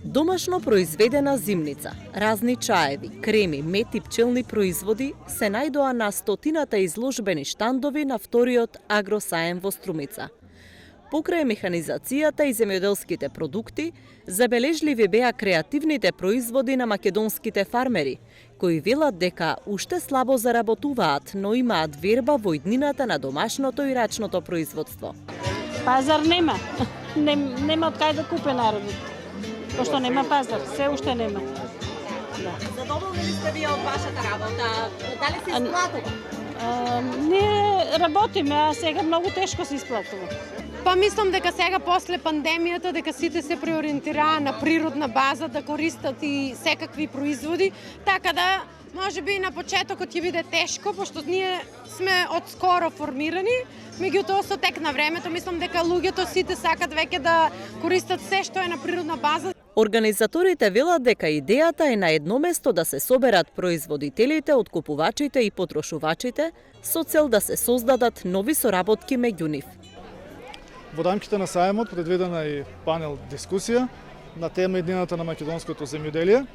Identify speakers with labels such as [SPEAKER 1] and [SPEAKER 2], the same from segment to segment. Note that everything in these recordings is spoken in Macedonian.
[SPEAKER 1] Домашно произведена зимница, разни чаеви, креми, мед и пчелни производи се најдоа на стотината изложбени штандови на вториот агросаем во Струмица. Покрај механизацијата и земјоделските продукти, забележливи беа креативните производи на македонските фармери, кои велат дека уште слабо заработуваат, но имаат верба во иднината на домашното и рачното производство.
[SPEAKER 2] Пазар нема. Нема од кај да купе народот. Пошто нема пазар, се уште нема. Да.
[SPEAKER 1] Задоволни ли сте вие од вашата работа? Дали се исплатува?
[SPEAKER 2] Ние работиме, а сега многу тешко се исплатува.
[SPEAKER 3] Па мислам дека сега после пандемијата дека сите се преориентираа на природна база да користат и секакви производи, така да може би на почетокот ќе биде тешко, пошто ние сме од скоро формирани, меѓутоа со тек на времето мислам дека луѓето сите сакат веќе да користат се што е на природна база.
[SPEAKER 1] Организаторите велат дека идејата е на едно место да се соберат производителите, откупувачите и потрошувачите со цел да се создадат нови соработки меѓу нив.
[SPEAKER 4] Во рамките на саемот предвидена и панел дискусија на тема иднината на македонското земјоделие.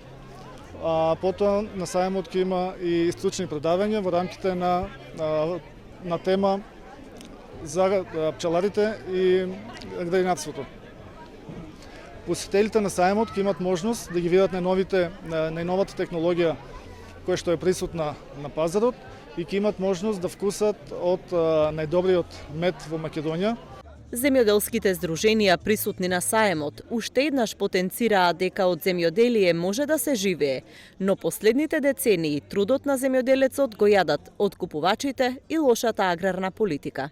[SPEAKER 4] Потоа на саемот ќе има и стручни предавања во рамките на тема за пчеларите и градинарството. Посетителите на саемот ќе имат можност да ги видат најновата технологија која што е присутна на пазарот и ќе имат можност да вкусат од најдобриот мед во Македонија.
[SPEAKER 1] Земјоделските здруженија присутни на саемот уште еднаш потенцираа дека од земјоделие може да се живее, но последните децении трудот на земјоделецот го јадат откупувачите и лошата аграрна политика.